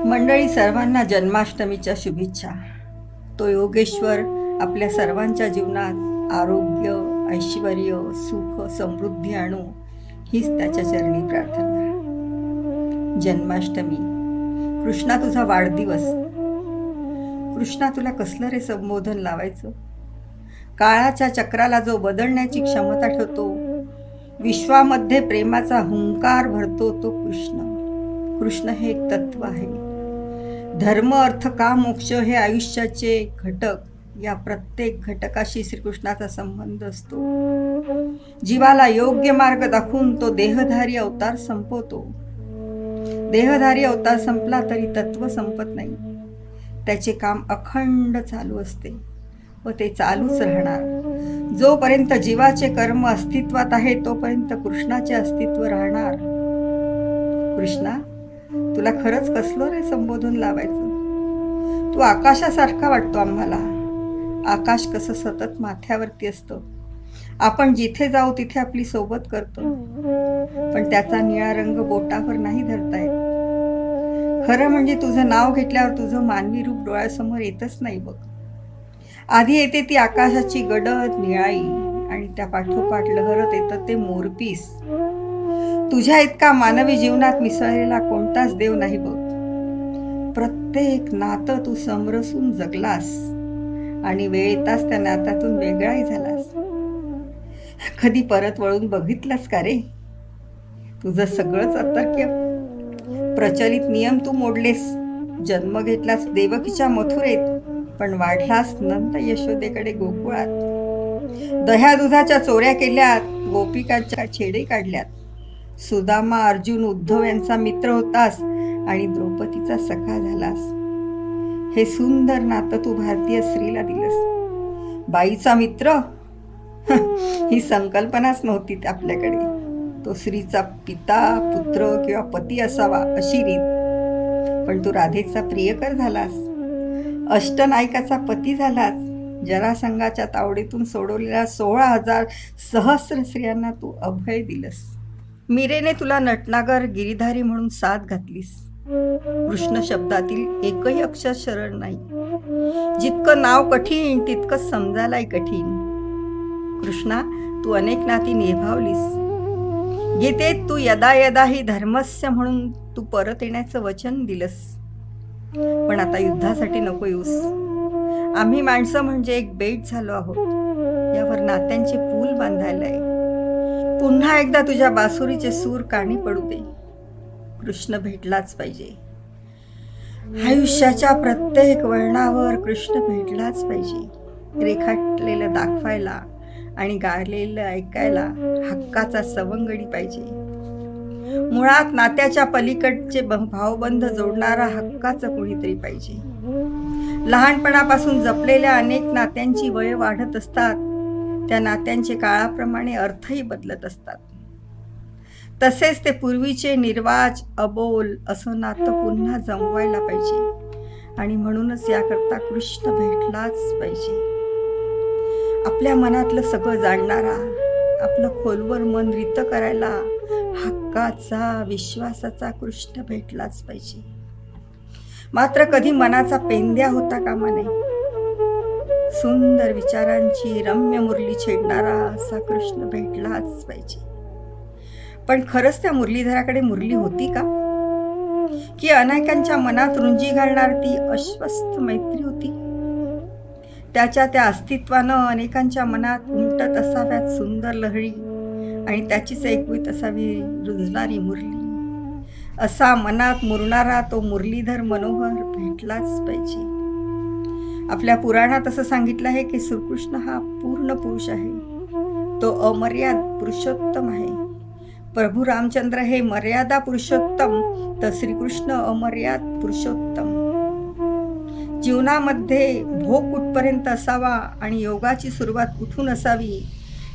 मंडळी, सर्वांना जन्माष्टमीच्या शुभेच्छा. तो योगेश्वर आपल्या सर्वांच्या जीवनात आरोग्य, ऐश्वर्य, सुख, समृद्धी आणो, हीच त्याच्या चरणी प्रार्थना. जन्माष्टमी, कृष्णा तुझा वाढदिवस. कृष्णा, तुला कसलं रे संबोधन लावायचं? काळाच्या चक्राला जो बदलण्याची क्षमता ठेवतो, विश्वामध्ये प्रेमाचा हुंकार भरतो, तो कृष्ण. कृष्ण हे एक तत्व आहे. धर्म, अर्थ, काम, मोक्ष हे आयुष्याचे घटक. या प्रत्येक घटकाशी श्रीकृष्णाचा संबंध असतो. जीवाला योग्य मार्ग दाखवून तो देहधारी अवतार संपवतो. देहधारी अवतार संपला तरी तत्व संपत नाही. त्याचे काम अखंड चालू असते व ते चालूच राहणार. जोपर्यंत जीवाचे कर्म अस्तित्वात आहे तोपर्यंत कृष्णाचे अस्तित्व राहणार. कृष्णा, तुला खरंच कसलं रे संबोधन लावायचं? तू आकाशासारखा वाटतो आम्हाला. आकाश कसं सतत माथ्यावरती असतं. आपण जिथे जाऊ तिथे आपली सोबत करतो, पण त्याचा निळा रंग बोटावर नाही धरता येत. खरं म्हणजे तुझं नाव घेतल्यावर तुझं मानवी रूप डोळ्यासमोर येतच नाही बघ. आधी येते ती आकाशाची गडद निळाई आणि त्या पाठोपाठ लहरत येतं ते मोरपीस. तुझ्या इतका मानवी जीवनात मिसळलेला कोणताच देव नाही बघ. प्रत्येक नातं तू समरसून जगलास आणि वेळ येताच त्या नात्यातून वेगळाही झालास. कधी परत वळून बघितलंस का रे? तुझं सगळंच अतर्क्य. प्रचलित नियम तू मोडलेस. जन्म घेतलास देवकीच्या मथुरेत, पण वाढलास नंत यशोदेकडे गोकुळात. दह्या दुधाच्या चोऱ्या केल्यात, गोपिकांच्या छेडे काढल्यात. सुदामा, अर्जुन, उद्धव यांचा मित्र होतास आणि द्रौपदीचा सखा झालास. हे सुंदर नातं तू भारतीय स्त्रीला दिलंस. बाईचा मित्र ही संकल्पनाच नव्हती आपल्याकडे. तो स्त्रीचा पिता, पुत्र किंवा पती असावा अशी रीत. पण तू राधेचा प्रियकर झालास. अष्टनायकाचा पती झालास. जरासंघाच्या तावडीतून सोडवलेल्या 16,000 सहस्र स्त्रियांना तू अभय दिलंस. मीरेने तुला नटनागर गिरीधारी म्हणून साथ घातलीस. कृष्ण शब्दातील एकही अक्षर शरण नाही. जितकं नाव कठीण तितकं समजायलाही कठीण. कृष्णा, तू अनेक नाती निभावलीस. गीतेत तू यदा यदा ही धर्मस्य म्हणून तू परत येण्याचं वचन दिलंस. पण आता युद्धासाठी नको येऊस. आम्ही माणसं म्हणजे एक बेट झालो आहोत. यावर नात्यांचे पूल बांधायलाय. पुन्हा एकदा तुझ्या बासुरीचे सूर कानी पडू दे. कृष्ण भेटलाच पाहिजे. आयुष्याच्या प्रत्येक वळणावर कृष्ण भेटलाच पाहिजे. रेखाटलेलं दाखवायला आणि गायलेलं ऐकायला हक्काचा सवंगडी पाहिजे. मुळात नात्याच्या पलीकडचे भावबंध जोडणारा हक्काचं कोणीतरी पाहिजे. लहानपणापासून जपलेल्या अनेक नात्यांची वय वाढत असतात. त्या नात्यांचे काळाप्रमाणे अर्थही बदलत असतात. तसेच ते पूर्वीचे निर्वाज, अबोल असं नातं पुन्हा जमवायला पाहिजे. आणि म्हणूनच याकरता कृष्ण भेटलाच पाहिजे. आपल्या मनातलं सगळं जाणणारा, आपलं खोलवर मन रित करायला हक्काचा, विश्वासाचा कृष्ण भेटलाच पाहिजे. मात्र कधी मनाचा पेंद्या होता कामा नये. सुंदर विचारांची रम्य मुरली छेडणारा असा कृष्ण भेटलाच पाहिजे. पण खरंच त्या मुरलीधराकडे मुरली होती का? की अनेकांच्या मनात रुंजी घालणार ती अश्वस्त मैत्री होती? त्याच्या त्या अस्तित्वानं अनेकांच्या मनात उमटत असाव्यात सुंदर लहरी आणि त्याचीच ऐकवीत असावी रुजणारी मुरली. असा मनात मुरणारा तो मुरलीधर मनोहर भेटलाच पाहिजे. आपल्या पुराणात असं सांगितलं आहे की श्रीकृष्ण हा पूर्ण पुरुष आहे. तो अमर्याद पुरुषोत्तम आहे. प्रभू रामचंद्र हे मर्यादा पुरुषोत्तम, तर श्रीकृष्ण अमर्याद पुरुषोत्तम. जीवनामध्ये भोग कुठपर्यंत असावा आणि योगाची सुरुवात कुठून असावी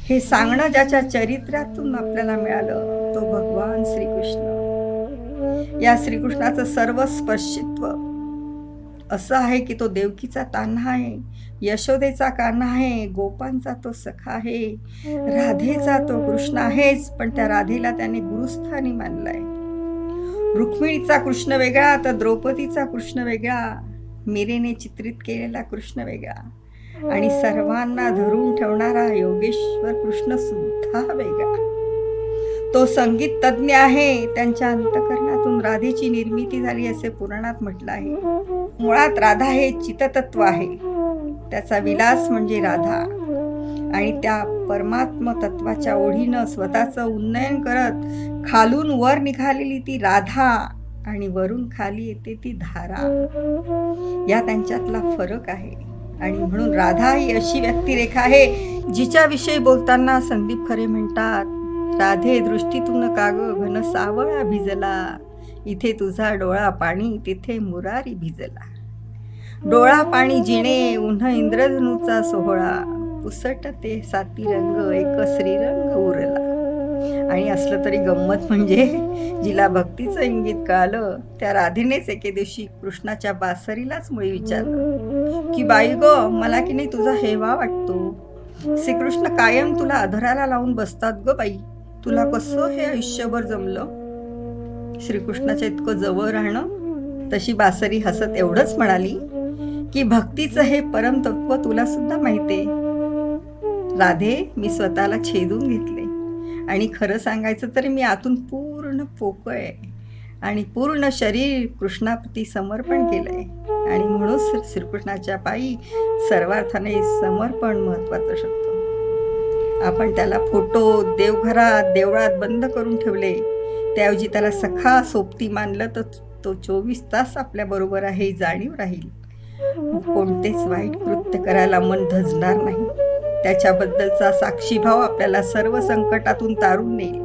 हे सांगणं ज्याच्या चरित्रातून आपल्याला मिळालं तो भगवान श्रीकृष्ण. या श्रीकृष्णाचं सर्व स्पर्शित्व असं आहे की तो देवकीचा तान्हा आहे, यशोदेचा कान्हा आहे, गोपांचा तो सखा आहे, राधेचा तो कृष्ण आहेच. पण त्या राधेला त्याने गुरुस्थानी मानलाय. रुक्मिणीचा कृष्ण वेगळा तर द्रौपदीचा कृष्ण वेगळा, मीरेने चित्रित केलेला कृष्ण वेगळा आणि सर्वांना धरून ठेवणारा योगेश्वर कृष्ण सुद्धा वेगळा. तो संगीत तज्ञ आहे. त्यांच्या अंतःकरणातून राधेची निर्मिती झाली असे पुराणात म्हटलं आहे. मुळात राधा हे चिततत्व आहे. त्याचा विलास म्हणजे राधा आणि त्या परमात्म तत्वाच्या ओढीनं स्वतःचं उन्नयन करत खालून वर निघालेली ती राधा आणि वरून खाली येते ती धारा. या त्यांच्यातला फरक आहे आणि म्हणून राधा ही अशी व्यक्तिरेखा आहे जिच्याविषयी बोलताना संदीप खरे म्हणतात, राधे दृष्टीतून काग घन सावळा भिजला, इथे तुझा डोळा पाणी तिथे मुरारी भिजला. डोळा पाणी जिणे उन्ह इंद्रधनुचा सोहळा, पुसटते साती रंग एक श्रीरंग उरला. आणि असलं तरी गंमत म्हणजे जिला भक्तीचं इंगित कळालं त्या राधेनेच एके दिवशी कृष्णाच्या बासरीलाच मुळी विचारलं की बाई ग, मला की नाही तुझा हेवा वाटतो. श्रीकृष्ण कायम तुला अधराला लावून बसतात ग बाई, तुला कसं हे आयुष्यभर जमलं. श्रीकृष्णाच्या इतकं जवळ राहणं. तशी बासरी हसत एवढंच म्हणाली की भक्तीचं हे परमतत्व तुला सुद्धा माहितीये राधे, मी स्वतःला छेदून घेतले आणि खरं सांगायचं तर मी आतून पूर्ण पोकळ आणि पूर्ण शरीर कृष्णाप्रती समर्पण केलंय आणि म्हणून श्रीकृष्णाच्या पायी सर्वार्थाने समर्पण महत्वाचं शकतो. आपण त्याला फोटो देवघरात देवळात बंद करून ठेवले, त्याऐवजी त्याला सखा सोबती मानलं तर तो 24 तास आपल्या बरोबर आहे ही जाणीव राहील. कोणतेच वाईट कृत्य करायला मन धजणार नाही. त्याच्याबद्दलचा साक्षीभाव आपल्याला सर्व संकटातून तारून नेईल.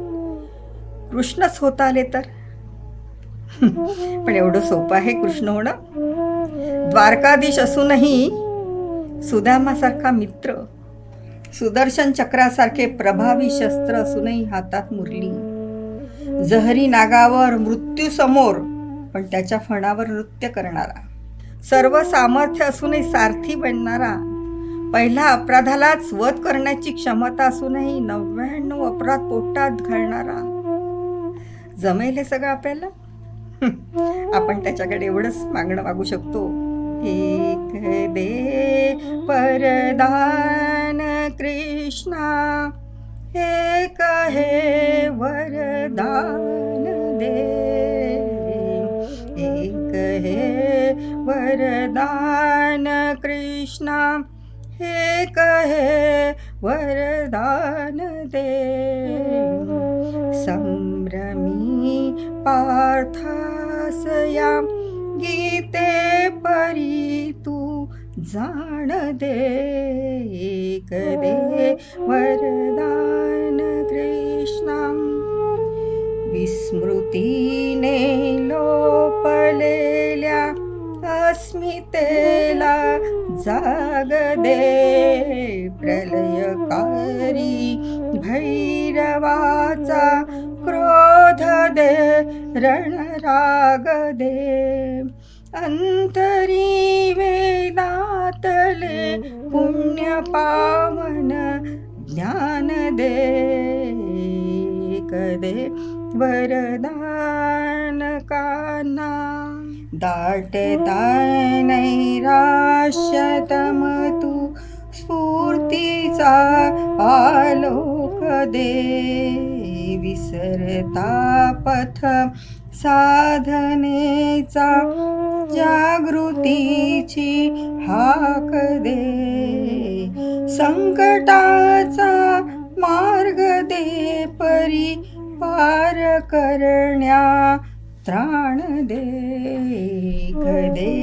कृष्णच होता आले तर. पण एवढं सोपं आहे कृष्ण होणं? द्वारकाधीश असूनही सुदामासारखा मित्र, सुदर्शन चक्रासारखे प्रभावी शस्त्र असूनही हातात मुरली, जहरी नागावर मृत्यू समोर पण त्याच्या फणावर नृत्य करणारा, सर्व सामर्थ्य असूनही सारथी बनणारा, पहिला अपराधालाच वध करण्याची क्षमता असूनही 99 अपराध पोटात घालणारा. जमेल हे सगळं आपल्याला? आपण त्याच्याकडे एवढंच मागणं मागू शकतो, एक दे वरदान कृष्णा, एक हे वरदान दे, एक हे वरदान कृष्णा, एक हे वरदान दे. संभ्रमी पार्थासया गीते परी तू जाण दे, एक दे वरदान कृष्णा. विस्मृतीने लोपलेल्या अस्मितेला जाग दे, प्रलयकारी भैरवाचा क्रोध दे, रणराग दे. अंतरी वेदातले पुण्य पावन ज्ञान दे, कदे वरदान काना. दाटता नैराश्यतम तू स्फूर्तीचा आलोक दे, विसरता पथ साधनेचा जागृतीची हाक दे. संकटाचा मार्ग दे परी पार करण्या त्राण दे, कदे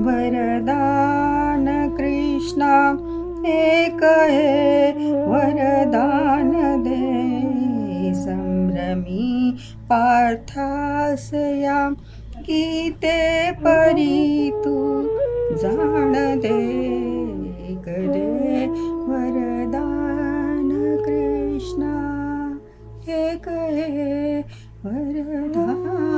वरदान कृष्णा, एक हे वरदान दे. संभ्रमी पार्थासया गीते परी तू जाण दे, कदे वरदान कृष्णा, एक हे वरदान